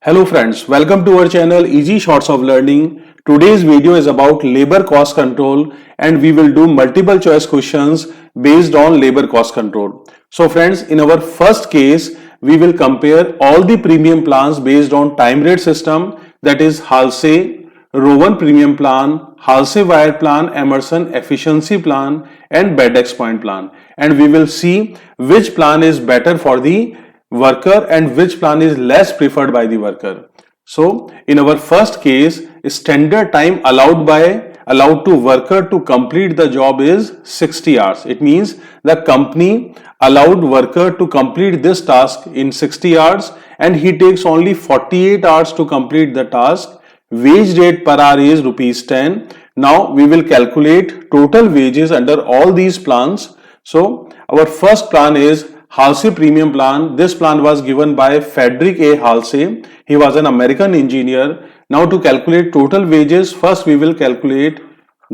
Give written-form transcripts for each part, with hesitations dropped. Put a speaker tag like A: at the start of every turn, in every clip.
A: Hello friends, welcome to our channel Easy Shorts of Learning. Today's video is about labor cost control and we will do multiple choice questions based on labor cost control. So friends, in our first case, we will compare all the premium plans based on time rate system, that is Halsey, Rowan premium plan, Halsey wire plan, Emerson efficiency plan and Bedex point plan, and we will see which plan is better for the worker and which plan is less preferred by the worker. So in our first case, standard time allowed to worker to complete the job is 60 hours. It means the company allowed worker to complete this task in 60 hours and he takes only 48 hours to complete the task. Wage rate per hour is rupees 10. Now we will calculate total wages under all these plans. So our first plan is Halsey Premium Plan. This plan was given by Frederick A. Halsey. He was an American engineer. Now to calculate total wages, first we will calculate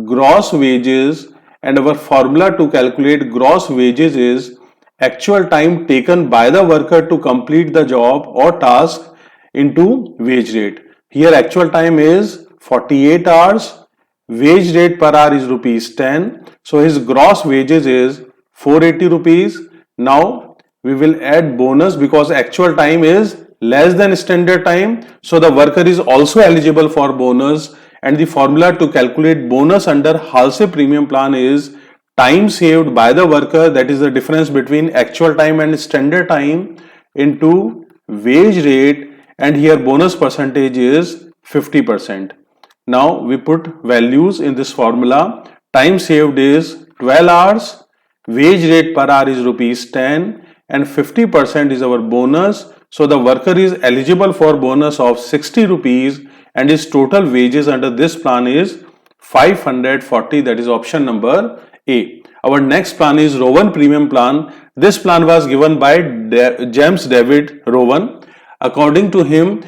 A: gross wages, and our formula to calculate gross wages is actual time taken by the worker to complete the job or task into wage rate. Here actual time is 48 hours. Wage rate per hour is rupees 10. So his gross wages is 480 rupees. Now we will add bonus because actual time is less than standard time. So the worker is also eligible for bonus, and the formula to calculate bonus under Halsey premium plan is time saved by the worker, that is the difference between actual time and standard time, into wage rate, and here bonus percentage is 50%. Now we put values in this formula. Time saved is 12 hours, wage rate per hour is rupees 10 and 50% is our bonus. So the worker is eligible for bonus of 60 rupees and his total wages under this plan is 540, that is option number A. Our next plan is Rowan Premium Plan. This plan was given by James David Rowan. According to him,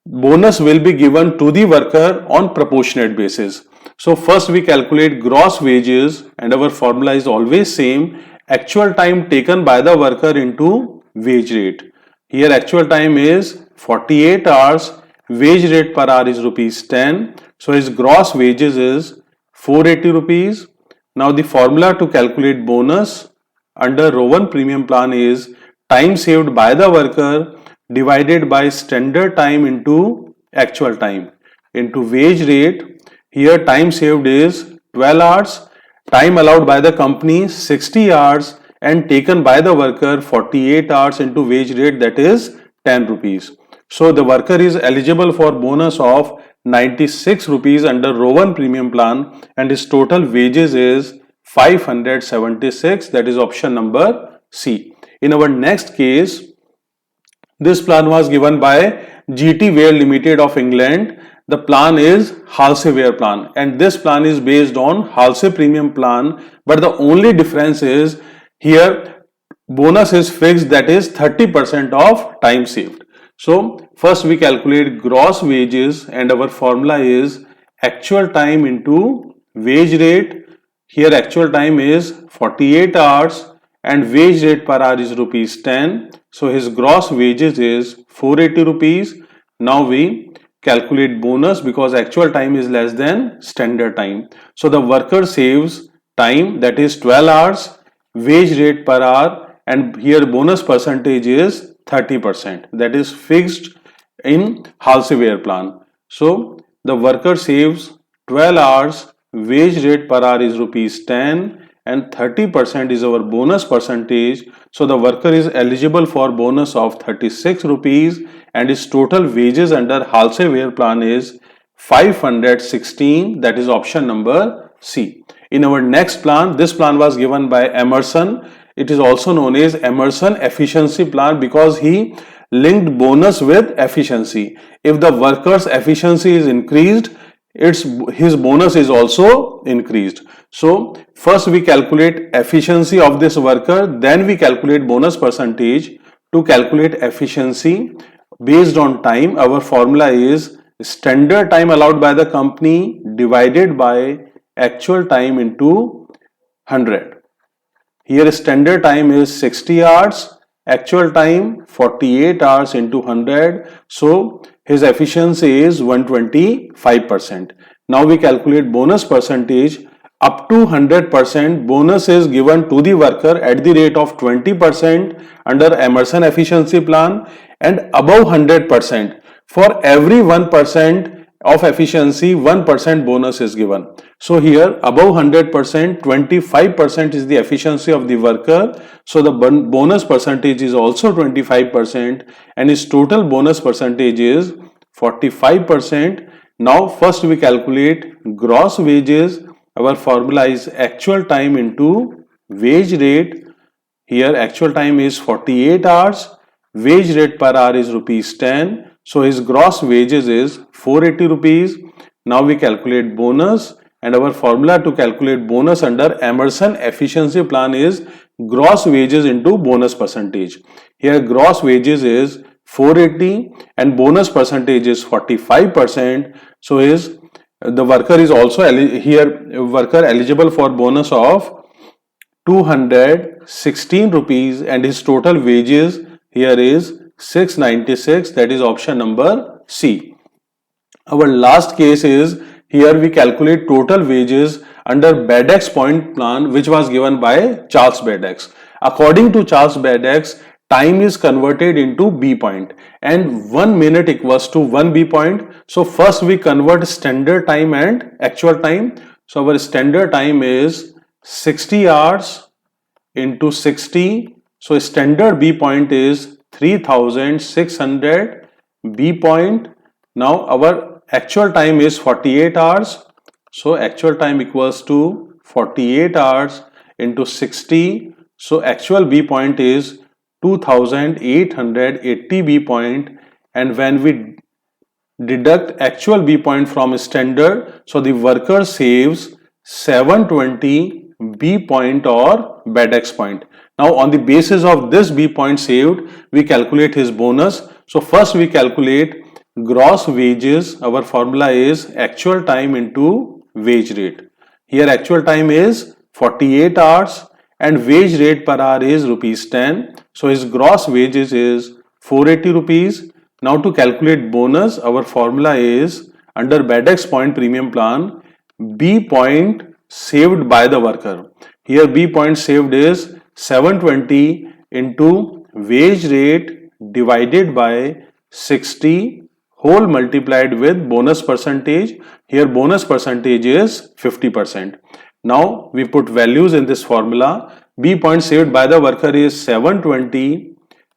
A: bonus will be given to the worker on proportionate basis. So first we calculate gross wages and our formula is always same, actual time taken by the worker into wage rate. Here actual time is 48 hours, wage rate per hour is rupees 10. So his gross wages is 480 rupees. Now the formula to calculate bonus under Rowan Premium Plan is time saved by the worker divided by standard time into actual time into wage rate. Here time saved is 12 hours, time allowed by the company 60 hours and taken by the worker 48 hours into wage rate, that is 10 rupees. So the worker is eligible for bonus of 96 rupees under Rowan Premium Plan and his total wages is 576, that is option number C. In our next case, this plan was given by GT Ware Limited of England. The plan is Halsey Ware plan and this plan is based on Halsey Premium Plan, but the only difference is here bonus is fixed, that is 30% of time saved. So first we calculate gross wages and our formula is actual time into wage rate. Here actual time is 48 hours and wage rate per hour is rupees 10. So his gross wages is 480 rupees. Now we calculate bonus because actual time is less than standard time. So the worker saves time, that is 12 hours, wage rate per hour, and here bonus percentage is 30%, that is fixed in Halsey Ware plan. So the worker saves 12 hours, wage rate per hour is rupees 10 and 30% is our bonus percentage. So the worker is eligible for bonus of 36 rupees and his total wages under Halsey Ware plan is 516, that is option number C. In our next plan, this plan was given by Emerson. It is also known as Emerson efficiency plan because he linked bonus with efficiency. If the worker's efficiency is increased, his bonus is also increased. So first we calculate efficiency of this worker, then we calculate bonus percentage. To calculate efficiency based on time, our formula is standard time allowed by the company divided by actual time into 100. Here standard time is 60 hours, actual time 48 hours into 100. So his efficiency is 125%. Now we calculate bonus percentage. Up to 100% bonus is given to the worker at the rate of 20% under Emerson efficiency plan, and above 100% for every 1% of efficiency 1% bonus is given. So here above 100%, 25% is the efficiency of the worker, so the bonus percentage is also 25% and his total bonus percentage is 45%. Now first we calculate gross wages. Our formula is actual time into wage rate. Here actual time is 48 hours, wage rate per hour is rupees 10. So his gross wages is 480 rupees. Now we calculate bonus, and our formula to calculate bonus under Emerson efficiency plan is gross wages into bonus percentage. Here gross wages is 480 and bonus percentage is 45%. So the worker is also worker eligible for bonus of 216 rupees, and his total wages here is 696. That is option number C. Our last case is, here we calculate total wages under Bedex point plan, which was given by Charles Bedex. According to Charles Bedex, time is converted into B point and 1 minute equals to 1 B point. So first we convert standard time and actual time. So our standard time is 60 hours into 60. So standard B point is 3600 B point. Now our actual time is 48 hours. So actual time equals to 48 hours into 60. So actual B point is 2880 B point, and when we deduct actual B point from standard, so the worker saves 720 B point or Bedex point. Now on the basis of this B point saved, we calculate his bonus. So first we calculate gross wages. Our formula is actual time into wage rate. Here actual time is 48 hours and wage rate per hour is rupees 10. So his gross wages is 480 rupees. Now to calculate bonus, our formula is under Bedex point premium plan, B point saved by the worker. Here B point saved is 720 into wage rate divided by 60 whole multiplied with bonus percentage. Here bonus percentage is 50%. Now we put values in this formula. B point saved by the worker is 720,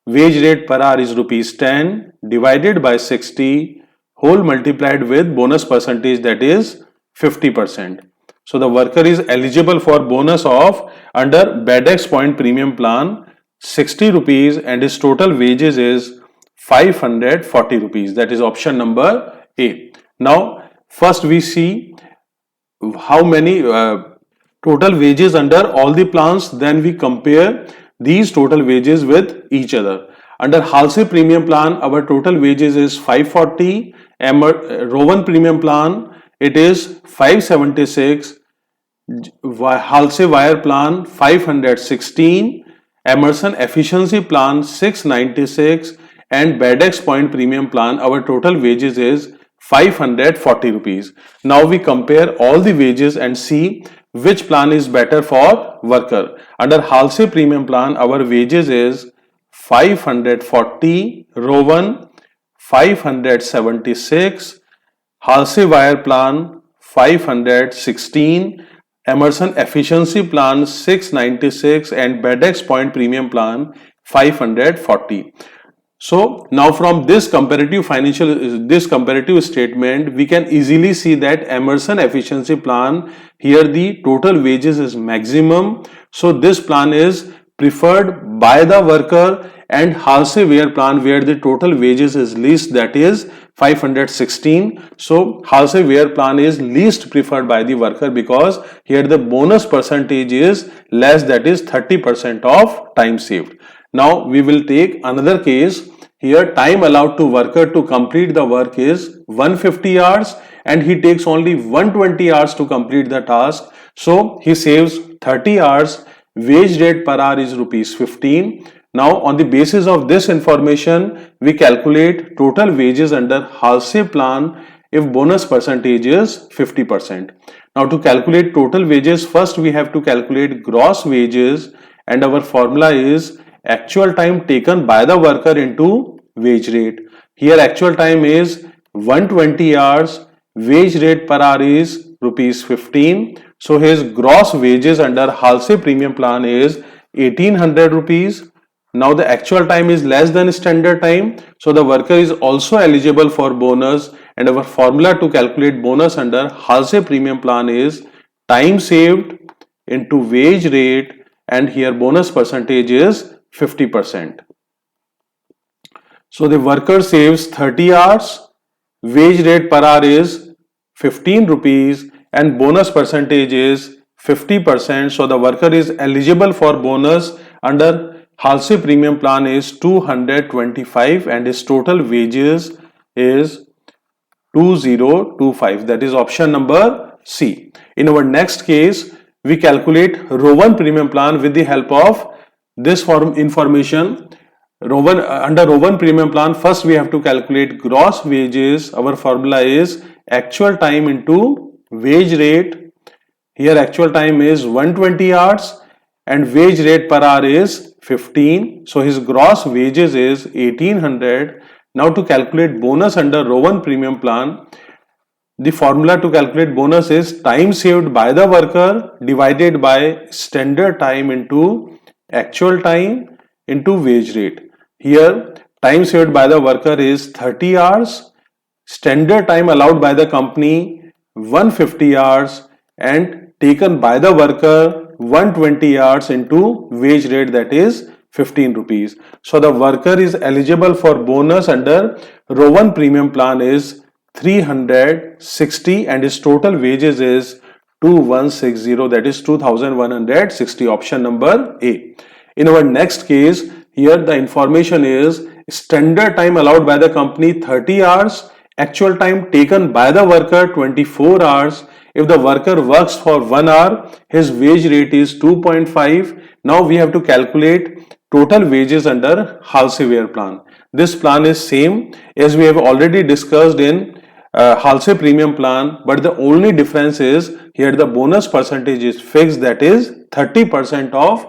A: wage rate per hour is rupees 10 divided by 60 whole multiplied with bonus percentage, that is 50%. So the worker is eligible for bonus of under Bedex point premium plan 60 rupees and his total wages is 540 rupees. That is option number A. Now first we see how many total wages under all the plans, then we compare these total wages with each other. Under Halsey premium plan, our total wages is 540, Rowan premium plan it is 576, Halsey wire plan 516, Emerson efficiency plan 696, and Bedex point premium plan our total wages is 540 rupees. Now we compare all the wages and see which plan is better for worker. Under Halsey premium plan our wages is 540, Rowan 576, Halsey wire plan 516, Emerson efficiency plan 696, and Bedex point premium plan 540. So now from this comparative statement, we can easily see that Emerson efficiency plan, here the total wages is maximum. So this plan is preferred by the worker, and Halsey wire plan where the total wages is least, that is 516. So Halsey wire plan is least preferred by the worker because here the bonus percentage is less, that is 30% of time saved. Now we will take another case. Here time allowed to worker to complete the work is 150 hours and he takes only 120 hours to complete the task. So he saves 30 hours. Wage rate per hour is rupees 15. Now on the basis of this information, we calculate total wages under Halsey plan if bonus percentage is 50%. Now to calculate total wages, first we have to calculate gross wages, and our formula is actual time taken by the worker into wage rate. Here actual time is 120 hours, wage rate per hour is rupees 15. So his gross wages under Halsey premium plan is 1800 rupees. Now the actual time is less than standard time, so the worker is also eligible for bonus, and our formula to calculate bonus under Halsey premium plan is time saved into wage rate, and here bonus percentage is 50%. So the worker saves 30 hours, wage rate per hour is 15 rupees, and bonus percentage is 50%. So the worker is eligible for bonus under Halsey premium plan is 225, and his total wages is 2025. That is option number C. In our next case, we calculate row 1 premium plan with the help of this information. Under row 1 premium plan, first we have to calculate gross wages. Our formula is actual time into wage rate. Here actual time is 120 hours and wage rate per hour is 15. So his gross wages is 1800. Now to calculate bonus under row 1 premium plan, the formula to calculate bonus is time saved by the worker divided by standard time into actual time into wage rate. Here time saved by the worker is 30 hours, standard time allowed by the company 150 hours, and taken by the worker 120 hours into wage rate, that is 15 rupees. So the worker is eligible for bonus under row 1 premium plan is 360, and his total wages is 2160, that is 2160, option number A. In our next case, here the information is standard time allowed by the company 30 hours, actual time taken by the worker 24 hours. If the worker works for 1 hour, his wage rate is 2.5. Now we have to calculate total wages under Halsey plan. This plan is same as we have already discussed in Halsey premium plan, but the only difference is here the bonus percentage is fixed, that is 30% of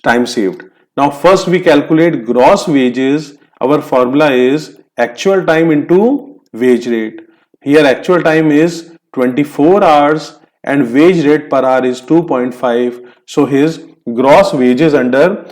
A: time saved. Now first we calculate gross wages. Our formula is actual time into wage rate. Here actual time is 24 hours and wage rate per hour is 2.5. So his gross wages under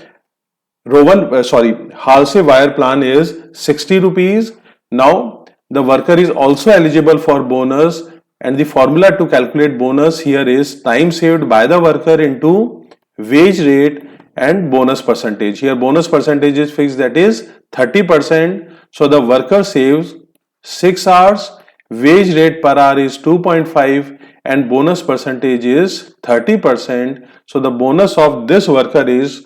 A: Halsey wire plan is 60 rupees. Now the worker is also eligible for bonus, and the formula to calculate bonus here is time saved by the worker into wage rate and bonus percentage. Here bonus percentage is fixed, that is 30%. So the worker saves 6 hours, wage rate per hour is 2.5, and bonus percentage is 30%. So the bonus of this worker is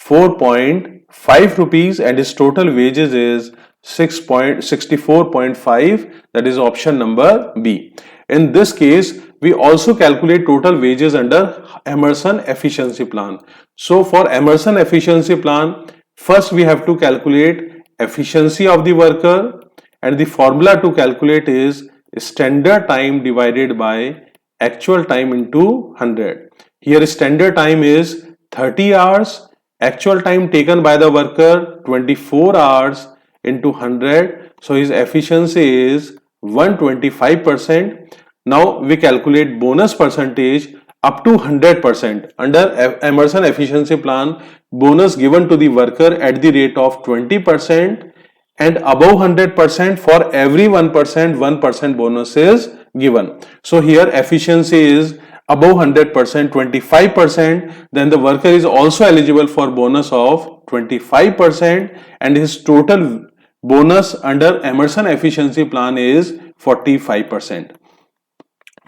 A: 4.5 rupees, and his total wages is 64.5, that is option number B. In this case, we also calculate total wages under Emerson efficiency plan. So for Emerson efficiency plan, first we have to calculate efficiency of the worker, and the formula to calculate is standard time divided by actual time into 100. Here standard time is 30 hours, actual time taken by the worker 24 hours into 100. So his efficiency is 125%. Now we calculate bonus percentage up to 100%. Under Emerson efficiency plan, bonus given to the worker at the rate of 20%, and above 100% for every 1%, 1% bonus is given. So here efficiency is above 100%, 25%, then the worker is also eligible for bonus of 25%, and his total bonus under Emerson efficiency plan is 45%.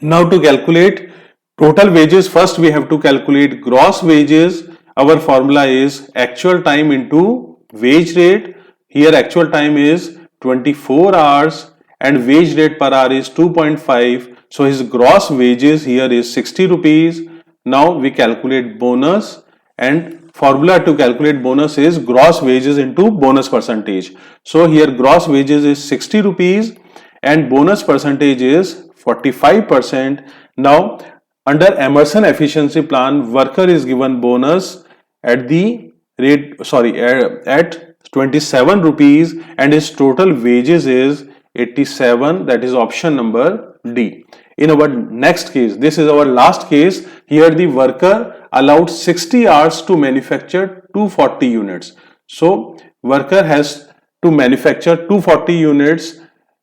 A: Now to calculate total wages, first we have to calculate gross wages. Our formula is actual time into wage rate. Here actual time is 24 hours and wage rate per hour is 2.5. So his gross wages here is 60 rupees. Now we calculate bonus, and formula to calculate bonus is gross wages into bonus percentage. So here gross wages is 60 rupees and bonus percentage is 45%. Now under Emerson efficiency plan, worker is given bonus at the rate, at 27 rupees and his total wages is 87, that is option number D. In our next case, this is our last case, here the worker allowed 60 hours to manufacture 240 units. So worker has to manufacture 240 units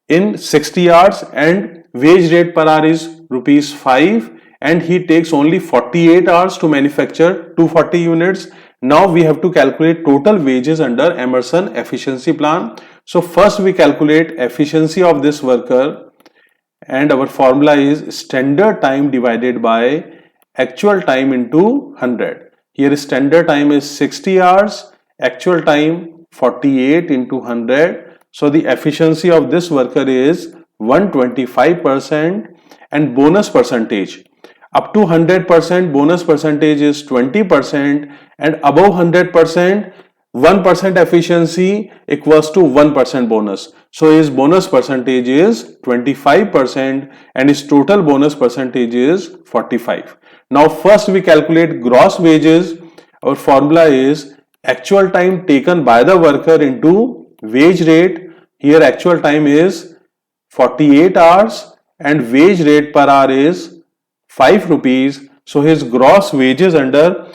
A: in 60 hours and wage rate per hour is rupees 5 and he takes only 48 hours to manufacture 240 units. Now we have to calculate total wages under Emerson efficiency plan. So first we calculate efficiency of this worker and our formula is standard time divided by actual time into 100. Here standard time is 60 hours, actual time 48 into 100. So the efficiency of this worker is 125% and bonus percentage. Up to 100% bonus percentage is 20% and above 100% 1% efficiency equals to 1% bonus. So his bonus percentage is 25% and his total bonus percentage is 45. Now first we calculate gross wages. Our formula is actual time taken by the worker into wage rate. Here actual time is 48 hours and wage rate per hour is 5 rupees. So his gross wages under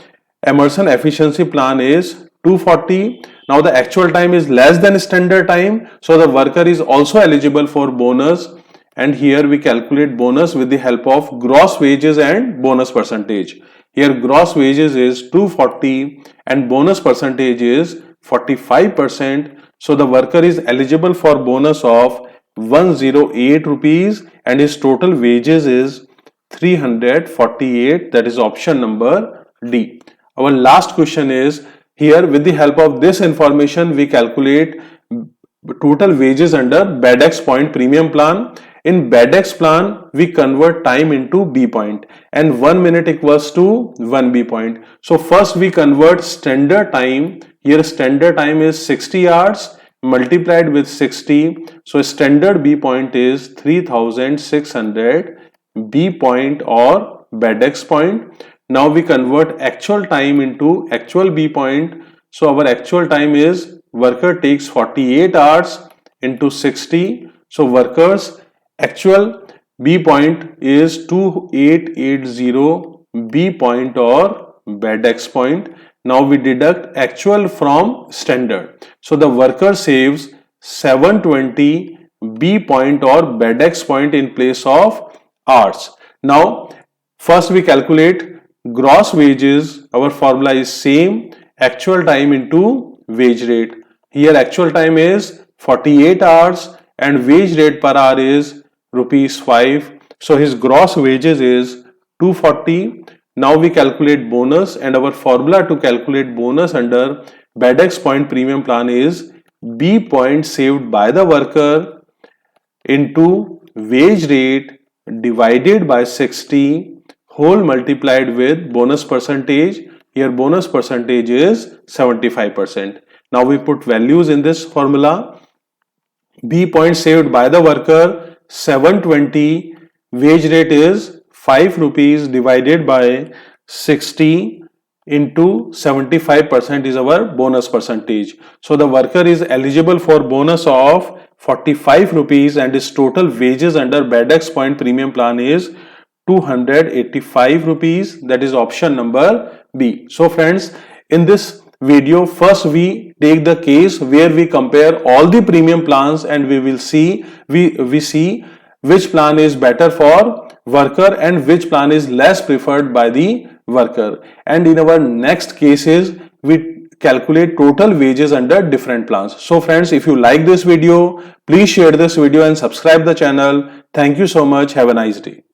A: Emerson efficiency plan is 240. Now the actual time is less than standard time, so the worker is also eligible for bonus, and here we calculate bonus with the help of gross wages and bonus percentage. Here gross wages is 240 and bonus percentage is 45%, so the worker is eligible for bonus of 108 rupees and his total wages is 348, that is option number D. Our last question is, here with the help of this information we calculate total wages under BEDX point premium plan. In BEDX plan we convert time into B point and 1 minute equals to 1 B point. So first we convert standard time. Here standard time is 60 hours multiplied with 60. So standard B point is 3600 B point or BEDX point. Now we convert actual time into actual B point. So our actual time is worker takes 48 hours into 60. So workers actual B point is 2880 B point or BEDX point. Now we deduct actual from standard. So the worker saves 720 B point or BEDX point in place of hours. Now first we calculate gross wages. Our formula is same, actual time into wage rate. Here actual time is 48 hours and wage rate per hour is rupees 5. So his gross wages is 240. Now we calculate bonus and our formula to calculate bonus under BEDX point premium plan is B point saved by the worker into wage rate divided by 60 whole multiplied with bonus percentage. Here bonus percentage is 75%. Now we put values in this formula. B point saved by the worker 720, wage rate is 5 rupees divided by 60 into 75% is our bonus percentage. So the worker is eligible for bonus of 45 rupees and his total wages under BEDX point premium plan is 285 rupees, that is option number B. So friends, in this video first we take the case where we compare all the premium plans and we will see we see which plan is better for worker and which plan is less preferred by the worker, and in our next cases we calculate total wages under different plans. So friends, if you like this video, please share this video and subscribe the channel. Thank you so much. Have a nice day.